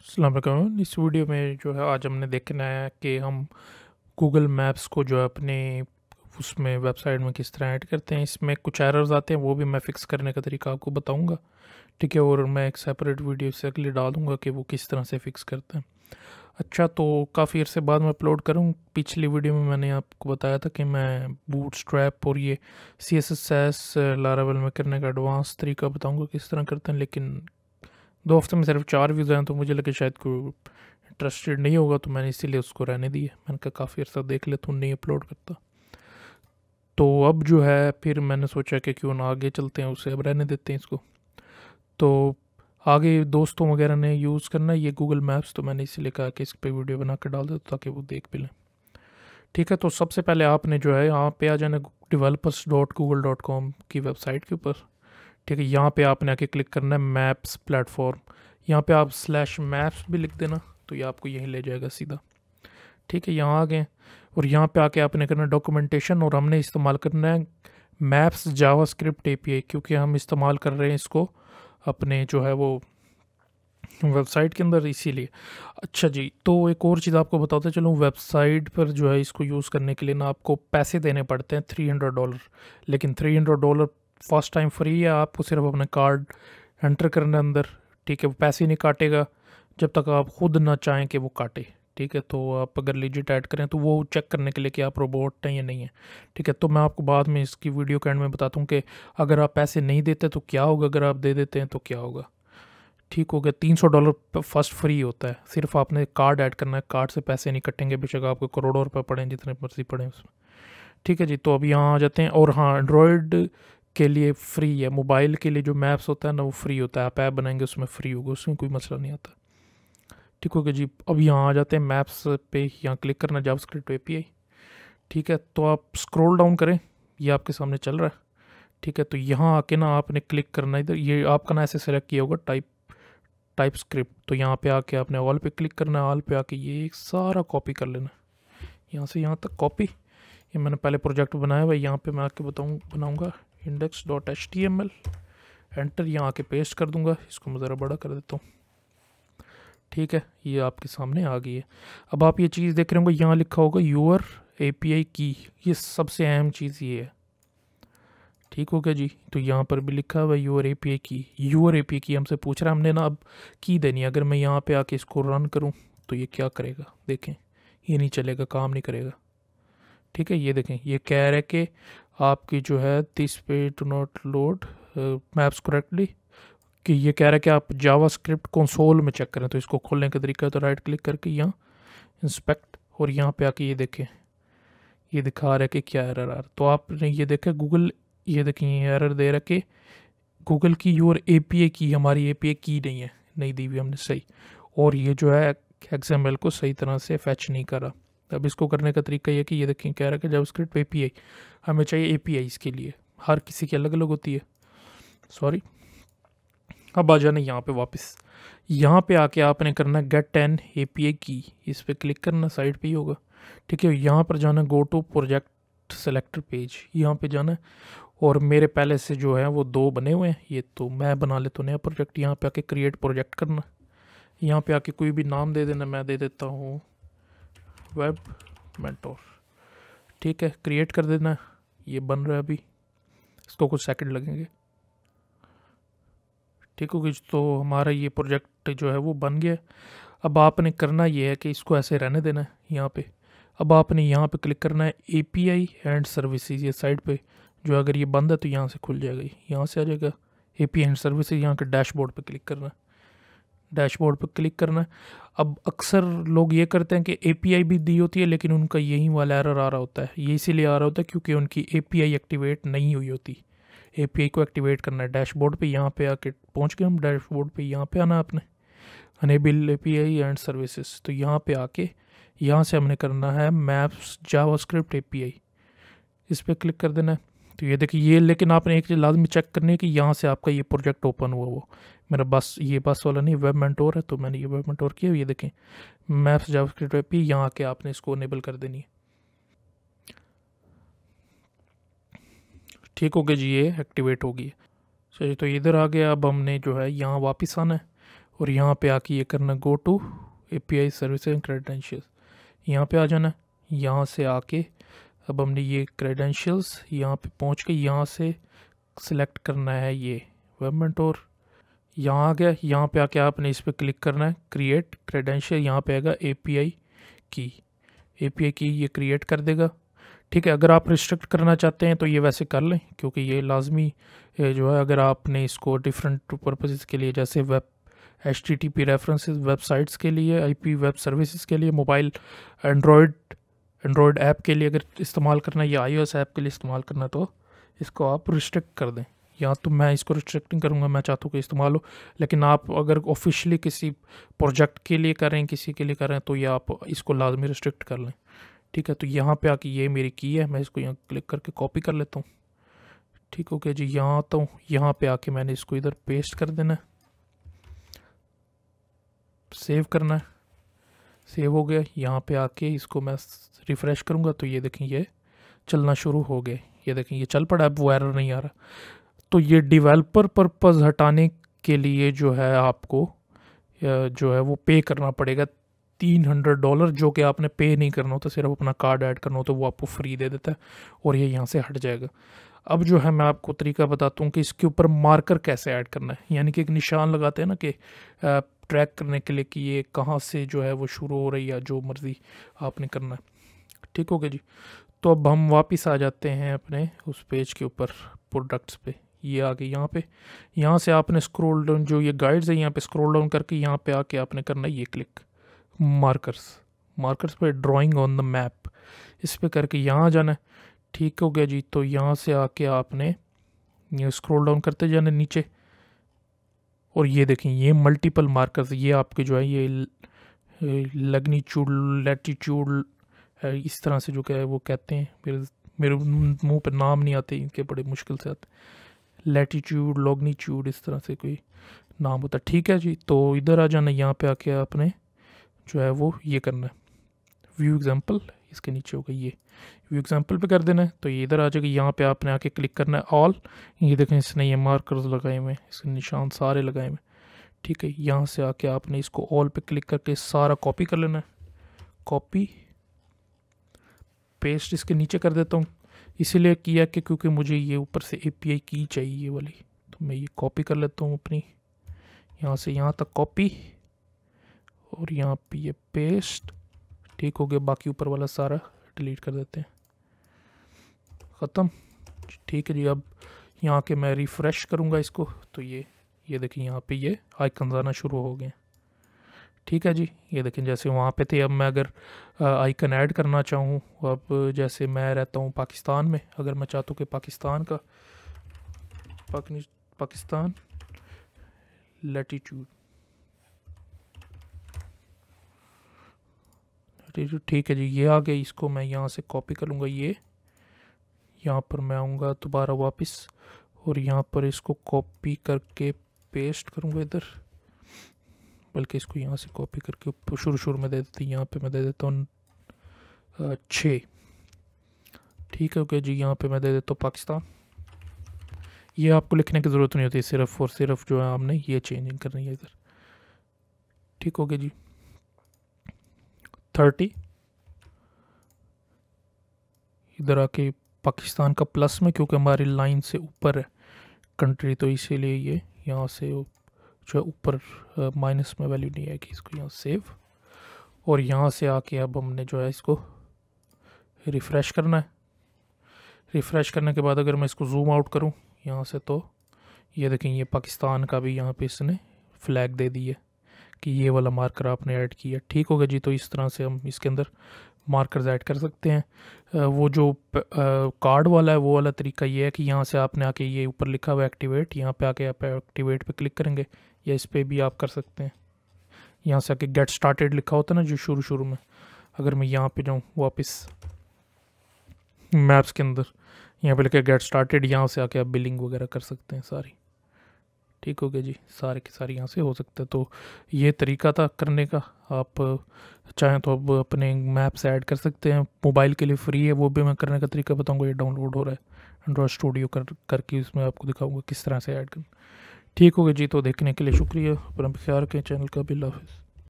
अस्सलाम वालेकुम। इस वीडियो में जो है आज हमने देखना है कि हम गूगल मैप्स को जो है अपने उसमें वेबसाइट में किस तरह ऐड करते हैं। इसमें कुछ एरर्स आते हैं, वो भी मैं फ़िक्स करने का तरीका आपको बताऊंगा, ठीक है। और मैं एक सेपरेट वीडियो से अगले डालूंगा कि वो किस तरह से फ़िक्स करते हैं। अच्छा, तो काफ़ी अरसे बाद मैं अपलोड करूँ। पिछली वीडियो में मैंने आपको बताया था कि मैं बूटस्ट्रैप और ये CSS लारावेल में करने का एडवांस तरीका बताऊंगा किस तरह करते हैं, लेकिन 2 हफ्ते में सिर्फ 4 व्यूज़ आए तो मुझे लगे शायद कोई इंटरेस्टेड नहीं होगा, तो मैंने इसीलिए उसको रहने दिया। मैंने कहा काफ़ी अर्सा देख ले तो नहीं अपलोड करता। तो अब जो है फिर मैंने सोचा कि क्यों ना आगे चलते हैं, उसे अब रहने देते हैं इसको। तो आगे दोस्तों वगैरह ने यूज़ करना है ये गूगल मैप्स, तो मैंने इसीलिए कहा कि इस पर वीडियो बना कर डाल दो ताकि वो देख भी लें। ठीक है, तो सबसे पहले आपने जो है यहाँ पे आ जाना developers.google.com की वेबसाइट के ऊपर। ठीक है, यहाँ पे आपने आके क्लिक करना है मैप्स प्लेटफॉर्म। यहाँ पे आप /maps भी लिख देना तो ये आपको यहीं ले जाएगा सीधा। ठीक है, यहाँ आ गए और यहाँ पे आके आपने करना डॉक्यूमेंटेशन, और हमने इस्तेमाल करना है मैप्स जावास्क्रिप्ट API, क्योंकि हम इस्तेमाल कर रहे हैं इसको अपने जो है वो वेबसाइट के अंदर, इसीलिए। अच्छा जी, तो एक और चीज़ आपको बताते चलूँ, वेबसाइट पर जो है इसको यूज़ करने के लिए ना आपको पैसे देने पड़ते हैं $300, लेकिन $300 फर्स्ट टाइम फ्री है। आपको सिर्फ अपने कार्ड एंटर करना है अंदर, ठीक है। वो पैसे नहीं काटेगा जब तक आप खुद ना चाहें कि वो काटे, ठीक है। तो आप अगर लिजिट ऐड करें तो वो चेक करने के लिए कि आप रोबोट हैं या नहीं है, ठीक है। तो मैं आपको बाद में इसकी वीडियो के एंड में बताता हूँ कि अगर आप पैसे नहीं देते तो क्या होगा, अगर आप दे देते हैं तो क्या होगा। ठीक हो गया, $300 फर्स्ट फ्री होता है। सिर्फ आपने कार्ड ऐड करना है, कार्ड से पैसे नहीं कटेंगे, बेशक आपको करोड़ों रुपए पड़ें, जितने मर्जी पड़े उसमें। ठीक है जी, तो अब यहाँ आ जाते हैं। और हाँ, एंड्रॉयड के लिए फ्री है, मोबाइल के लिए जो मैप्स होता है ना वो फ्री होता है। आप ऐप बनाएंगे उसमें फ्री होगा, उसमें कोई मसला नहीं आता। ठीक हो गया जी, अब यहाँ आ जाते हैं मैप्स पे। यहाँ क्लिक करना जावास्क्रिप्ट API। ठीक है, तो आप स्क्रॉल डाउन करें, ये आपके सामने चल रहा है। ठीक है, तो यहाँ आके ना आपने क्लिक करना, इधर ये आपका ना ऐसे सेलेक्ट किया होगा टाइप स्क्रिप्ट, तो यहाँ पे आके आपने ऑल पे क्लिक करना है। ऑल पे आके ये एक सारा कॉपी कर लेना, यहाँ से यहाँ तक कॉपी। ये मैंने पहले प्रोजेक्ट बनाया हुआ है, यहाँ पे मैं आके बनाऊँगा index.html। एंटर, यहाँ आके पेस्ट कर दूँगा। इसको मैं ज़रा बड़ा कर देता हूँ। ठीक है, ये आपके सामने आ गई है। अब आप ये चीज़ देख रहे होंगे, यहाँ लिखा होगा यूर API की। ये सबसे अहम चीज़ ये है। ठीक हो गया जी, तो यहाँ पर भी लिखा हुआ है यूर API की। यूर API की हमसे पूछ रहा है, हमने ना अब की देनी है। अगर मैं यहाँ पे आके इसको रन करूँ तो ये क्या करेगा, देखें, ये नहीं चलेगा, काम नहीं करेगा। ठीक है, ये देखें, ये कह रहा है कि आपकी जो है दिस पे do not load maps correctly, कि ये कह रहा है कि आप जावास्क्रिप्ट कंसोल में चेक करें। तो इसको खोलने का तरीका है तो राइट क्लिक करके यहाँ इंस्पेक्ट, और यहाँ पे आके ये देखें, ये दिखा रहा है कि क्या एरर आ रहा है। तो आपने ये देखा गूगल, ये देखें, ये एरर दे रहा है कि गूगल की यूर API की, हमारी API की नहीं है, नहीं दी हुई हमने सही। और ये जो है XML को सही तरह से फैच नहीं करा। अब इसको करने का तरीका ये कि ये देखें, कह रहा है कि जावास्क्रिप्ट API हमें चाहिए API, इसके लिए हर किसी की अलग अलग होती है, सॉरी। अब आ जाना यहाँ पे वापस, यहाँ पे आके आपने करना गेट एन API की, इस पर क्लिक करना, साइड पे ही होगा। ठीक है, यहाँ पर जाना go to project selector page, यहाँ पे जाना है। और मेरे पहले से जो है वो 2 बने हुए हैं, ये तो मैं बना लेता हूँ नया प्रोजेक्ट। यहाँ पे आके क्रिएट प्रोजेक्ट करना, यहाँ पे आके कोई भी नाम दे देना। मैं दे देता हूँ वेब मेंटोर। ठीक है, क्रिएट कर देना। ये बन रहा है अभी, इसको कुछ सेकंड लगेंगे। ठीक होगी, तो हमारा ये प्रोजेक्ट जो है वो बन गया। अब आपने करना ये है कि इसको ऐसे रहने देना है यहाँ पे। अब आपने यहाँ पे क्लिक करना है API एंड सर्विसेज, ये साइड पे जो अगर ये बंद है तो यहाँ से खुल जाएगा, यहाँ से आ जाएगा API एंड सर्विसेज। यहाँ के डैशबोर्ड पे क्लिक करना है, डैशबोर्ड पे क्लिक करना है। अब अक्सर लोग ये करते हैं कि API भी दी होती है लेकिन उनका यही वाला एरर आ रहा होता है। ये इसीलिए आ रहा होता है क्योंकि उनकी API एक्टिवेट नहीं हुई होती। API को एक्टिवेट करना है डैशबोर्ड पे, यहाँ पे आके पहुँच गए हम डैशबोर्ड पे। यहाँ पे आना आपने अनेबल API एंड सर्विसेज, तो यहाँ पे आके यहाँ से हमने करना है मैप्स जावास्क्रिप्ट API, इस पर क्लिक कर देना है। तो ये देखिए ये, लेकिन आपने एक चीज़ लाजमी चेक करनी है कि यहाँ से आपका ये प्रोजेक्ट ओपन हुआ। वो मेरा बस ये बस वाला नहीं, वेब मेंटोर है, तो मैंने ये वेब मेंटोर किया। ये देखें मैप्स जावास्क्रिप्ट API, यहाँ आके आपने इसको अनेबल कर देनी है। ठीक हो गया जी, ये एक्टिवेट होगी। चलिए, तो इधर आ गया। अब हमने जो है यहाँ वापस आना है और यहाँ पे आके ये करना go to API service and credentials, यहाँ पे आ जाना। यहाँ से आके अब हमने ये क्रेडेंशियल्स यहाँ पे पहुँच के यहाँ से सिलेक्ट करना है ये वेब मेंटोर। यहाँ आ गया, यहाँ पे आके आपने इस पर क्लिक करना है क्रिएट क्रेडेंशियल, यहाँ पे आएगा API की ये क्रिएट कर देगा। ठीक है, अगर आप रिस्ट्रिक्ट करना चाहते हैं तो ये वैसे कर लें, क्योंकि ये लाजमी जो है, अगर आपने इसको डिफरेंट पर्पसेस के लिए, जैसे वेब HTTP रेफरेंसेस वेबसाइट्स के लिए, IP वेब सर्विसेज के लिए, मोबाइल एंड्रॉयड ऐप के लिए अगर इस्तेमाल करना है या iOS ऐप के लिए इस्तेमाल करना है, तो इसको आप रिस्ट्रिक्ट कर दें। या तो मैं इसको रिस्ट्रिक्टिंग करूँगा, मैं चाहता हूँ कि इस्तेमाल हो, लेकिन आप अगर ऑफिशियली किसी प्रोजेक्ट के लिए करें, किसी के लिए करें, तो ये आप इसको लाजमी रिस्ट्रिक्ट कर लें। ठीक है, तो यहाँ पे आके ये मेरी की है, मैं इसको यहाँ क्लिक करके कॉपी कर लेता हूँ। ठीक हो गया जी, यहाँ आता हूँ, यहाँ पे आके मैंने इसको इधर पेस्ट कर देना है, सेव करना है, सेव हो गया। यहाँ पे आके इसको मैं रिफ़्रेश करूँगा तो ये देखें ये चलना शुरू हो गए, ये देखें ये चल पड़ा, अब वो एरर नहीं आ रहा। तो ये डेवलपर पर्पज़ हटाने के लिए जो है आपको जो है वो पे करना पड़ेगा $300, जो कि आपने पे नहीं करना होता, सिर्फ अपना कार्ड ऐड करना होता है, वो आपको फ्री दे देता है और ये यहाँ से हट जाएगा। अब जो है मैं आपको तरीका बताता हूँ कि इसके ऊपर मार्कर कैसे ऐड करना है, यानी कि एक निशान लगाते हैं ना कि ट्रैक करने के लिए कि ये कहाँ से जो है वो शुरू हो रही है, जो मर्ज़ी आपने करना है। ठीक हो गया जी, तो अब हम वापस आ जाते हैं अपने उस पेज के ऊपर, प्रोडक्ट्स पे, ये आ गए यहाँ पे। यहाँ से आपने स्क्रॉल डाउन, जो ये गाइड्स है यहाँ पे स्क्रॉल डाउन करके यहाँ पे आके आपने करना है ये क्लिक मार्कर्स पे ड्राइंग ऑन द मैप, इस पे करके यहाँ जाना है। ठीक हो गया जी, तो यहाँ से आके आपने ये स्क्रॉल डाउन करते जाना नीचे, और ये देखें ये मल्टीपल मार्कर्स, ये आपके जो है ये लैग्नीट्यूड, लैटिट्यूड, इस तरह से जो क्या है वो कहते हैं, मेरे मुंह पर नाम नहीं आते इनके, बड़े मुश्किल से आते, लैटिट्यूड, लॉग्नीट्यूड, इस तरह से कोई नाम होता है। ठीक है जी, तो इधर आ जाना, यहाँ पे आके आपने जो है वो ये करना है व्यू एग्जाम्पल, इसके नीचे होगा ये व्यू एग्जाम्पल पे कर देना है, तो ये इधर आ जाएगा। यहाँ पे आपने आके क्लिक करना है ऑल, ये देखें इसने ये मार्कर्स लगाए हुए हैं, इसके निशान सारे लगाए हुए हैं। ठीक है, यहाँ से आके आपने इसको ऑल पे क्लिक करके सारा कॉपी कर लेना है, कॉपी पेस्ट इसके नीचे कर देता हूँ, इसीलिए किया कि क्योंकि मुझे ये ऊपर से API की चाहिए ये वाली, तो मैं ये कॉपी कर लेता हूँ अपनी, यहाँ से यहाँ तक कॉपी और यहाँ पे ये पेस्ट। ठीक हो गया, बाकी ऊपर वाला सारा डिलीट कर देते हैं, ख़त्म। ठीक है जी, अब यहाँ के मैं रिफ़्रेश करूँगा इसको, तो ये देखिए यहाँ पे ये आइकन आना शुरू हो गए। ठीक है जी, ये देखें जैसे वहाँ पे थे, अब मैं अगर आइकन ऐड करना चाहूँ, अब जैसे मैं रहता हूँ पाकिस्तान में, अगर मैं चाहता हूँ कि पाकिस्तान लैटिट्यूड, ठीक है जी, ये आ गई, इसको मैं यहाँ से कॉपी कर लूँगा, ये यहाँ पर मैं आऊँगा दोबारा वापस, और यहाँ पर इसको कॉपी करके पेस्ट करूँगा इधर, बल्कि इसको यहाँ से कॉपी करके शुरू में दे देते हैं, यहाँ पे मैं दे देता हूँ 6। ठीक है ओके जी, यहाँ पे मैं दे देता हूँ पाकिस्तान। ये आपको लिखने की ज़रूरत नहीं होती, सिर्फ और सिर्फ जो है हमने ये चेंजिंग करनी है इधर। ठीक हो गया जी, 30 इधर आके पाकिस्तान का प्लस में, क्योंकि हमारी लाइन से ऊपर है कंट्री, तो इसीलिए ये यहाँ से जो ऊपर माइनस में वैल्यू नहीं आएगी, इसको यहाँ सेव, और यहाँ से आके अब हमने जो है इसको रिफ़्रेश करना है। रिफ़्रेश करने के बाद अगर मैं इसको जूम आउट करूँ यहाँ से, तो ये देखें ये पाकिस्तान का भी यहाँ पे इसने फ्लैग दे दी है कि ये वाला मार्कर आपने ऐड किया। ठीक होगा जी, तो इस तरह से हम इसके अंदर मार्कर्स ऐड कर सकते हैं। वो जो कार्ड वाला है वो वाला तरीका ये है कि यहाँ से आपने आके ये ऊपर लिखा हुआ एक्टिवेट, यहाँ पे आके आप एक्टिवेट पे क्लिक करेंगे, या इस पर भी आप कर सकते हैं। यहाँ से आके गेट स्टार्टेड लिखा होता है ना जो शुरू में, अगर मैं यहाँ पे जाऊँ वापस मैप्स के अंदर, यहाँ पे लिखा गेट स्टार्टेड, यहाँ से आके आप बिलिंग वगैरह कर सकते हैं सारी। ठीक हो गया जी, सारे के सारे यहाँ से हो सकते हैं। तो ये तरीका था करने का, आप चाहें तो अब अपने मैप्स ऐड कर सकते हैं, मोबाइल के लिए फ्री है, वो भी मैं करने का तरीका बताऊंगा। ये डाउनलोड हो रहा है एंड्रॉयड स्टूडियो करके, इसमें आपको दिखाऊंगा किस तरह से ऐड करना। ठीक हो गया जी, तो देखने के लिए शुक्रिया। अपना ख्याल रखें, चैनल का बिल्ला हाफिज़।